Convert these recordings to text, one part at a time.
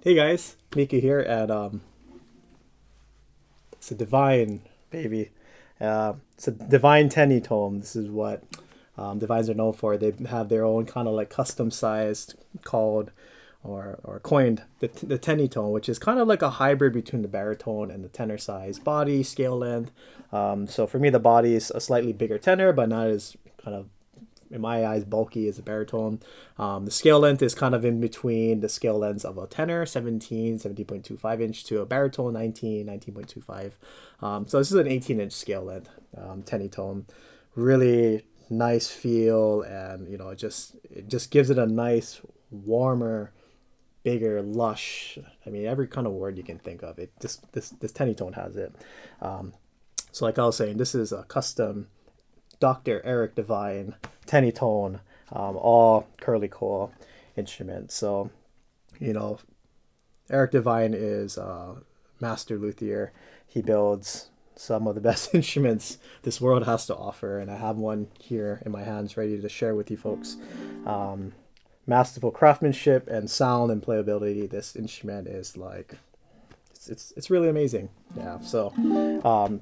Hey guys, Mika here, and it's a DeVine baby. It's a DeVine Tenny tome. This is what Divines are known for. They have their own kind of like custom sized called or coined the Tenny tone, which is kind of like a hybrid between the baritone and the tenor size body scale length. So for me, the body is a slightly bigger tenor, but not as kind of in my eyes, bulky as a baritone. The scale length is kind of in between the scale lengths of a tenor, 17.25 inch, to a baritone, 19.25. So this is an 18-inch scale length, tenny tone. Really nice feel, and it just gives it a nice, warmer, bigger, lush. I mean, every kind of word you can think of. It just this tenny tone has it. So like I was saying, this is a custom Dr. Eric DeVine tenny tone, all curly coil instruments. So, you know, Eric DeVine is a master luthier. He builds some of the best instruments this world has to offer, and I have one here in my hands ready to share with you folks. Masterful craftsmanship and sound and playability. This instrument is like it's really amazing. Yeah. So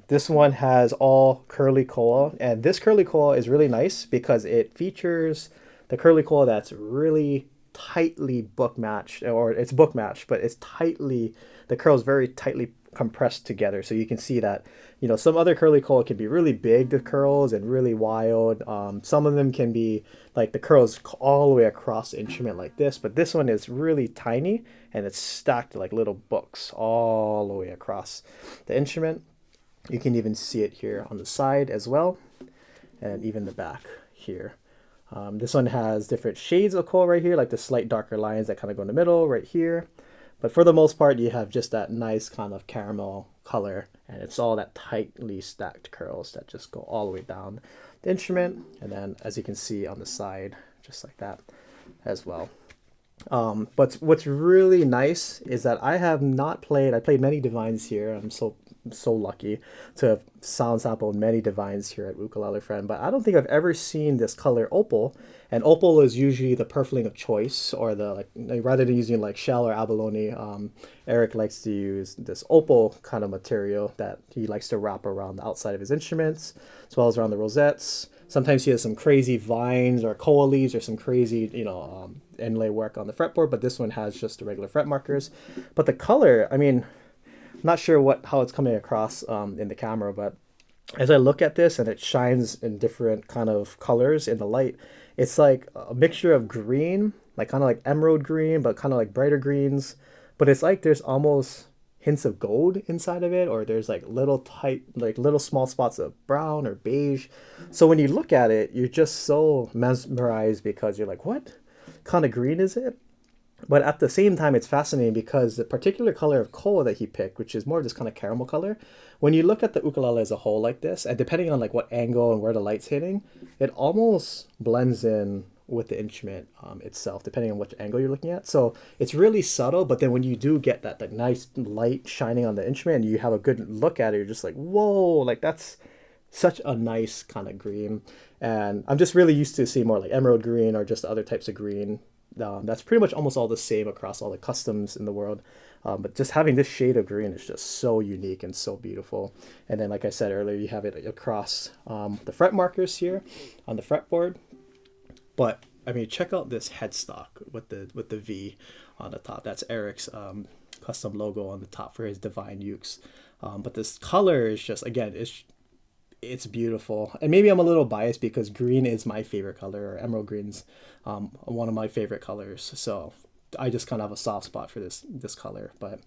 this one has all curly coil, and this curly coil is really nice because it features the curly coil that's really tightly book matched, or it's book matched, but it's tightly the curls very tightly compressed together. So you can see that some other curly coil can be really big, the curls, and really wild. Some of them can be like the curls all the way across the instrument like this, but this one is really tiny and it's stacked like little books all the way across the instrument. You can even see it here on the side as well, and even the back here. This one has different shades of coal right here, like the slight darker lines that kind of go in the middle right here. But for the most part, you have just that nice kind of caramel color, and it's all that tightly stacked curls that just go all the way down the instrument. And then, as you can see on the side, just like that as well. But what's really nice is that I played many divines here. I'm so lucky to have sound sampled many divines here at Ukulele Friend, but I don't think I've ever seen this color opal. And opal is usually the purfling of choice, or the like rather than using like shell or abalone, Eric likes to use this opal kind of material that he likes to wrap around the outside of his instruments, as well as around the rosettes. Sometimes he has some crazy vines or coal leaves or some crazy, inlay work on the fretboard, but this one has just the regular fret markers. But the color, I mean, I'm not sure how it's coming across in the camera, but as I look at this and it shines in different kind of colors in the light, it's like a mixture of green, like kind of like emerald green, but kind of like brighter greens. But it's like there's almost hints of gold inside of it, or there's like little small spots of brown or beige. So when you look at it, you're just so mesmerized because you're like, what kind of green is it? But at the same time, it's fascinating because the particular color of coal that he picked, which is more of this kind of caramel color, when you look at the ukulele as a whole like this, and depending on like what angle and where the light's hitting, it almost blends in with the instrument itself, depending on which angle you're looking at. So it's really subtle, but then when you do get that nice light shining on the instrument and you have a good look at it, you're just like, whoa, like that's such a nice kind of green. And I'm just really used to seeing more like emerald green or just other types of green. That's pretty much almost all the same across all the customs in the world. But just having this shade of green is just so unique and so beautiful. And then, like I said earlier, you have it across the fret markers here on the fretboard. But I mean, check out this headstock with the V on the top. That's Eric's custom logo on the top for his DeVine Ukes. But this color is just, again, it's beautiful. And maybe I'm a little biased because green is my favorite color, or emerald green's one of my favorite colors. So I just kind of have a soft spot for this color. But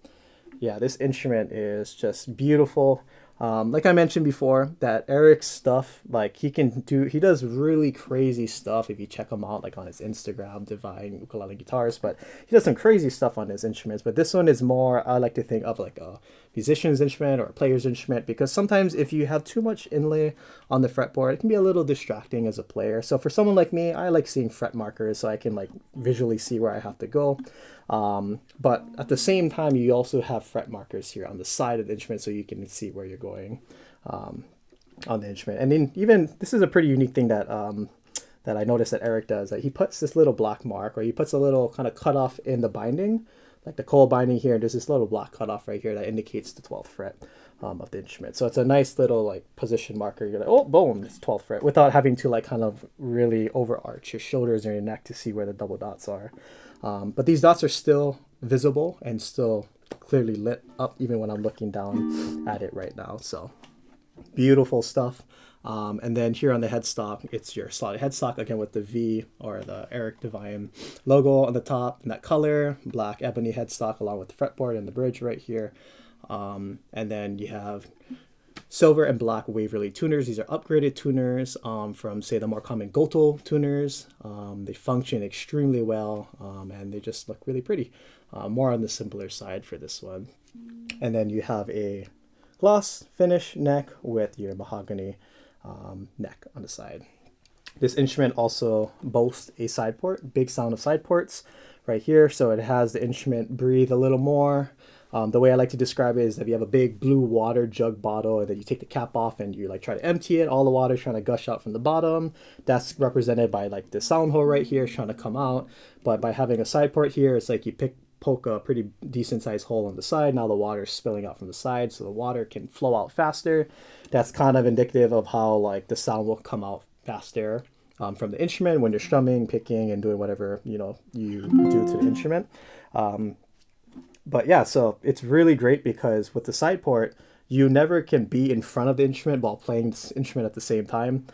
yeah, this instrument is just beautiful. Like I mentioned before, that Eric's stuff, like he does really crazy stuff if you check him out, like on his Instagram, DeVine Ukulele Guitars. But he does some crazy stuff on his instruments. But this one is more, I like to think of like a musician's instrument or a player's instrument, because sometimes if you have too much inlay on the fretboard, it can be a little distracting as a player. So for someone like me, I like seeing fret markers so I can like visually see where I have to go. But at the same time, you also have fret markers here on the side of the instrument so you can see where you're going on the instrument. And then even this is a pretty unique thing that I noticed that Eric does. That he puts this little black mark, or he puts a little kind of cutoff in the binding like the coil binding here. There's this little black cutoff right here that indicates the 12th fret of the instrument. So it's a nice little like position marker. You're like, oh, boom, it's 12th fret, without having to like kind of really overarch your shoulders or your neck to see where the double dots are. But these dots are still visible and still clearly lit up even when I'm looking down at it right now. So beautiful stuff. And then here on the headstock, it's your slotted headstock again with the V or the Eric DeVine logo on the top, and that color, black ebony headstock along with the fretboard and the bridge right here. And then you have silver and black Waverly tuners. These are upgraded tuners from, say, the more common Goto tuners. They function extremely well, and they just look really pretty. More on the simpler side for this one. And then you have a gloss finish neck with your mahogany neck on the side. This instrument also boasts a side port, big sound of side ports right here. So it has the instrument breathe a little more. The way I like to describe it is if you have a big blue water jug bottle and then you take the cap off and you like try to empty it, all the water is trying to gush out from the bottom. That's represented by like the sound hole right here trying to come out. But by having a side port here, it's like you poke a pretty decent sized hole on the side. Now the water is spilling out from the side, so the water can flow out faster. That's kind of indicative of how like the sound will come out faster from the instrument when you're strumming, picking, and doing whatever you do to the instrument. But yeah, so it's really great because with the side port, you never can be in front of the instrument while playing this instrument at the same time.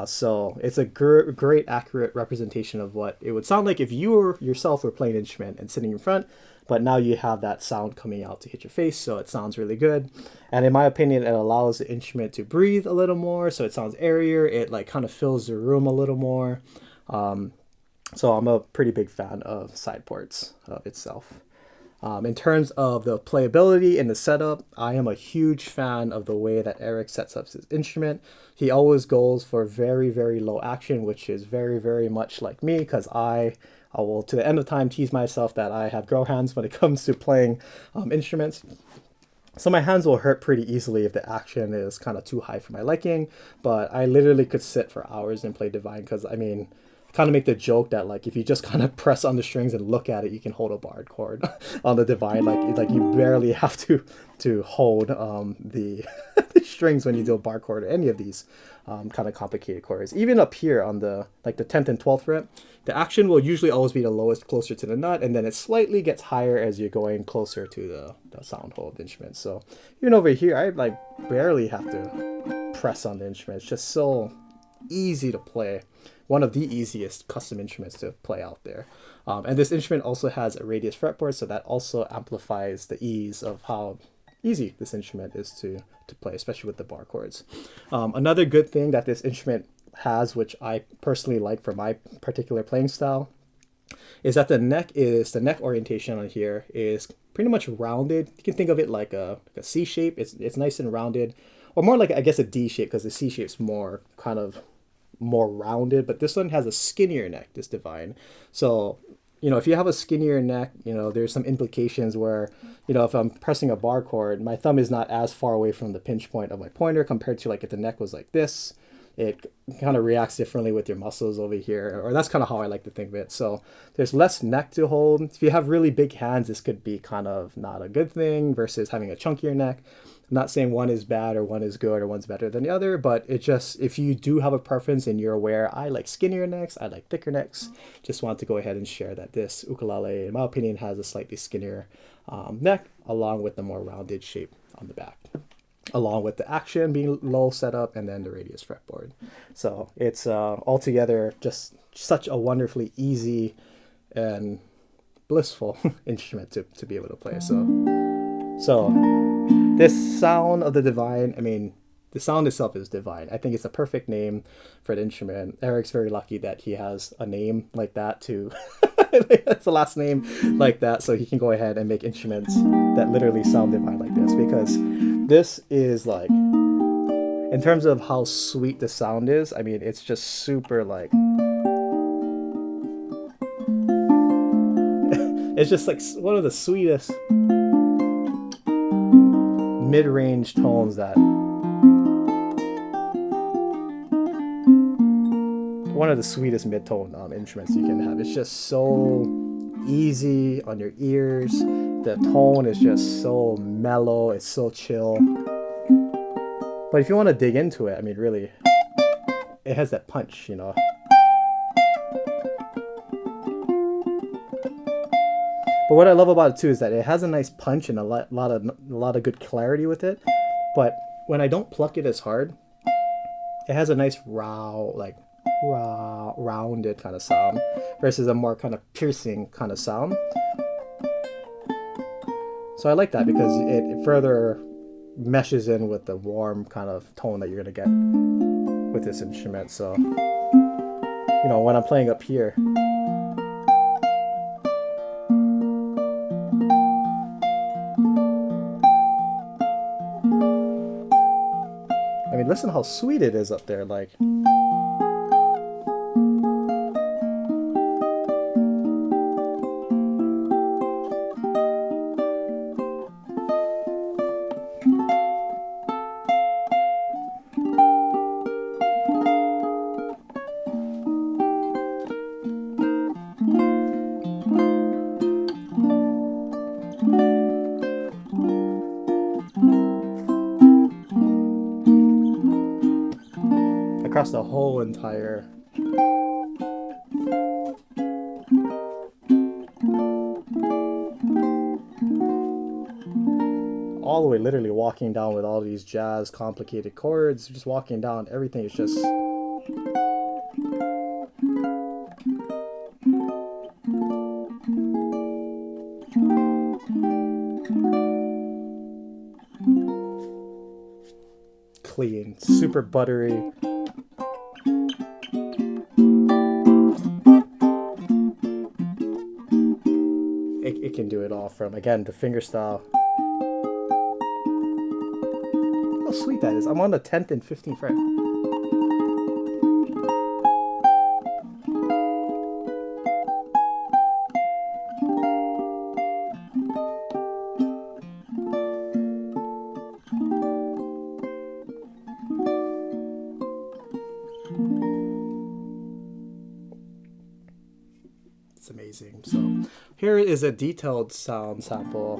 So it's a great accurate representation of what it would sound like if you yourself were playing an instrument and sitting in front, but now you have that sound coming out to hit your face, so it sounds really good. And in my opinion, it allows the instrument to breathe a little more, so it sounds airier. It like kind of fills the room a little more. So I'm a pretty big fan of side ports itself. In terms of the playability and the setup, I am a huge fan of the way that Eric sets up his instrument. He always goes for very, very low action, which is very, very much like me, because I will, to the end of time, tease myself that I have girl hands when it comes to playing instruments. So my hands will hurt pretty easily if the action is kind of too high for my liking, but I literally could sit for hours and play DeVine because, I mean, kind of make the joke that like if you just kind of press on the strings and look at it, you can hold a barred chord on the DeVine. Like you barely have to hold the the strings when you do a bar chord or any of these kind of complicated chords. Even up here on the like the 10th and 12th fret, the action will usually always be the lowest, closer to the nut, and then it slightly gets higher as you're going closer to the sound hole of the instrument. So even over here, I like barely have to press on the instrument. It's just so easy to play. One of the easiest custom instruments to play out there. And this instrument also has a radius fretboard, so that also amplifies the ease of how easy this instrument is to play, especially with the bar chords. Another good thing that this instrument has, which I personally like for my particular playing style, is that the neck orientation on here is pretty much rounded. You can think of it like a C shape. It's nice and rounded, or more like, I guess, a D shape, because the C shape's more kind of more rounded, but this one has a skinnier neck, this DeVine. So, if you have a skinnier neck, there's some implications where, if I'm pressing a bar chord, my thumb is not as far away from the pinch point of my pointer compared to like if the neck was like this. It kind of reacts differently with your muscles over here, or that's kind of how I like to think of it. So there's less neck to hold. If you have really big hands, this could be kind of not a good thing versus having a chunkier neck. I'm not saying one is bad or one is good or one's better than the other, but it just, if you do have a preference and you're aware, I like skinnier necks, I like thicker necks, just want to go ahead and share that this ukulele, in my opinion, has a slightly skinnier neck along with the more rounded shape on the back, along with the action being low setup and then the radius fretboard. So it's altogether just such a wonderfully easy and blissful instrument to be able to play. So this sound of the DeVine, I mean, the sound itself is DeVine. I think it's a perfect name for the instrument. Eric's very lucky that he has a name like that too. It's a last name like that, so he can go ahead and make instruments that literally sound DeVine like this, because this is like, in terms of how sweet the sound is, I mean, it's just super like, it's just like one of the sweetest mid-range tones that one of the sweetest mid-tone instruments you can have. It's just so easy on your ears. The tone is just so mellow, it's so chill. But if you want to dig into it, I mean, really, it has that punch, you know. But what I love about it too is that it has a nice punch and a lot of good clarity with it. But when I don't pluck it as hard, it has a nice rounded kind of sound versus a more kind of piercing kind of sound. So I like that because it further meshes in with the warm kind of tone that you're gonna get with this instrument. So, you know, when I'm playing up here, I mean, listen how sweet it is up there, like. Across the whole entire all the way, literally walking down with all these jazz complicated chords, just walking down, everything is just clean, super buttery. It can do it all, from, again, the fingerstyle. How sweet that is. I'm on the 10th and 15th fret. It's amazing. So here is a detailed sound sample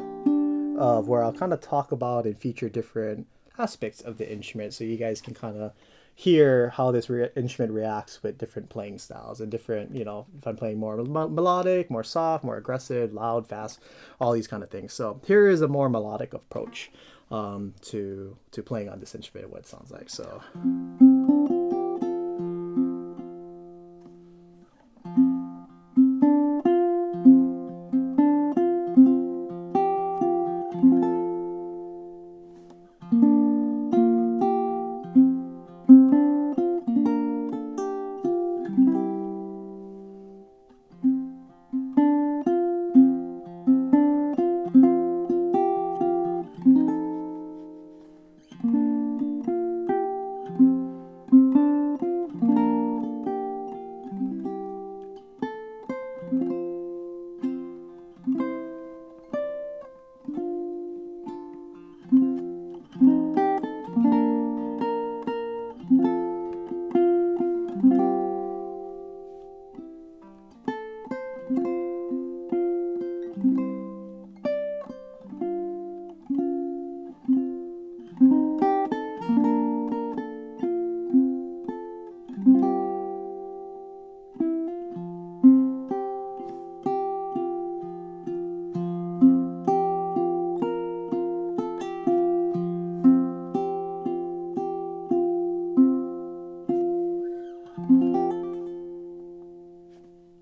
of where I'll kind of talk about and feature different aspects of the instrument, so you guys can kind of hear how this instrument reacts with different playing styles and different, you know, if I'm playing more melodic, more soft, more aggressive, loud, fast, all these kind of things. So here is a more melodic approach to playing on this instrument, what it sounds like. So.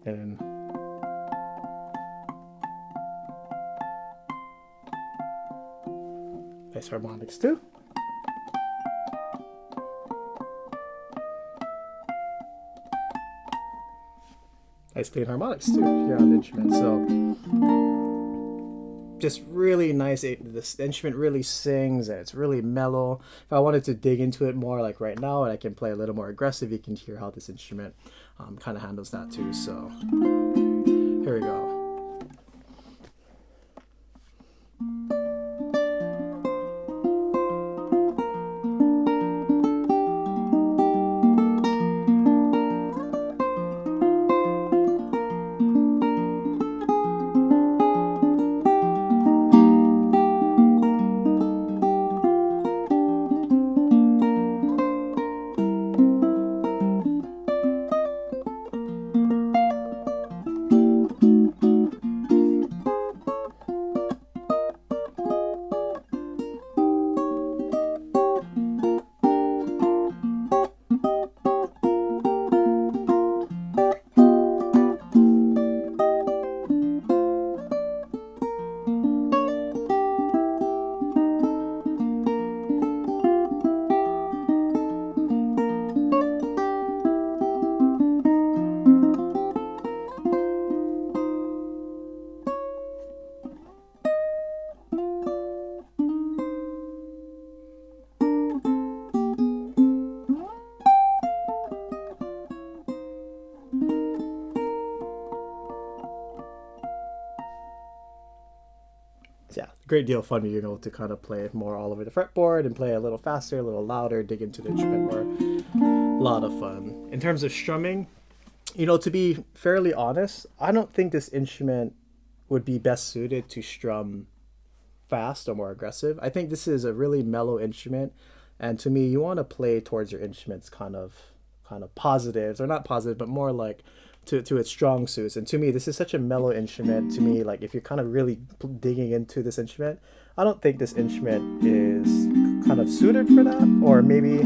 And nice harmonics too. Nice clean harmonics too here on the instrument. So just really nice. This instrument really sings and it's really mellow. If I wanted to dig into it more, like right now, and I can play a little more aggressive, you can hear how this instrument kind of handles that too. So here we go. great deal of fun, to kind of play more all over the fretboard and play a little faster, a little louder, dig into the instrument more. A lot of fun. In terms of strumming, to be fairly honest, I don't think this instrument would be best suited to strum fast or more aggressive. I think this is a really mellow instrument, and to me, you want to play towards your instrument's kind of positives, or not positive, but more like to its strong suits. And to me, this is such a mellow instrument. To me, like if you're kind of really digging into this instrument, I don't think this instrument is kind of suited for that. Or maybe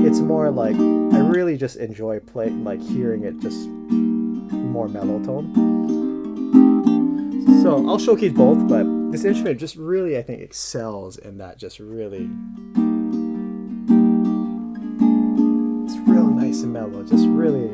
it's more like I really just enjoy playing, like hearing it just more mellow tone. So I'll showcase both, but this instrument just really, I think, excels in that. Just really, it's real nice and mellow. Just really.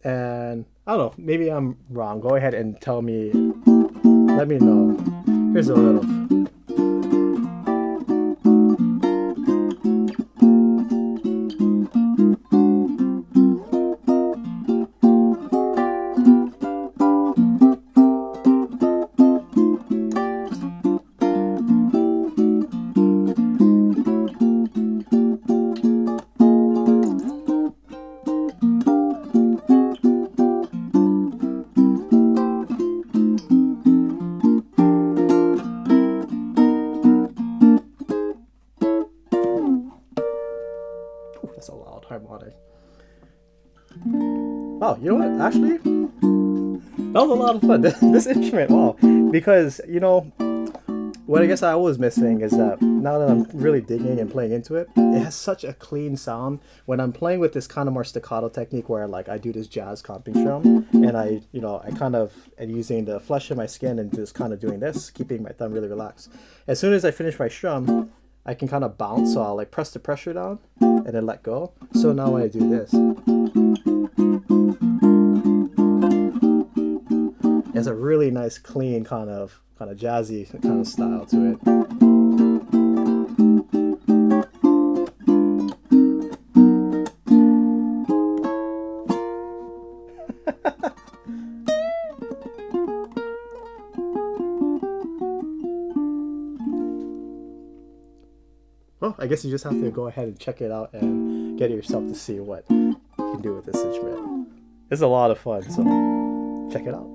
And I don't know, maybe I'm wrong. Go ahead and tell me, let me know. Here's a little. That's a loud harmonic. Wow, you know what? Actually, that was a lot of fun. This instrument, wow. Because, what I guess I was missing is that now that I'm really digging and playing into it, it has such a clean sound. When I'm playing with this kind of more staccato technique where like I do this jazz comping strum, and I kind of am using the flesh of my skin and just kind of doing this, keeping my thumb really relaxed. As soon as I finish my strum, I can kind of bounce, so I'll like press the pressure down and then let go. So now when I do this, it has a really nice, clean kind of jazzy kind of style to it. Well, I guess you just have to go ahead and check it out and get it yourself to see what you can do with this instrument. It's a lot of fun, so check it out.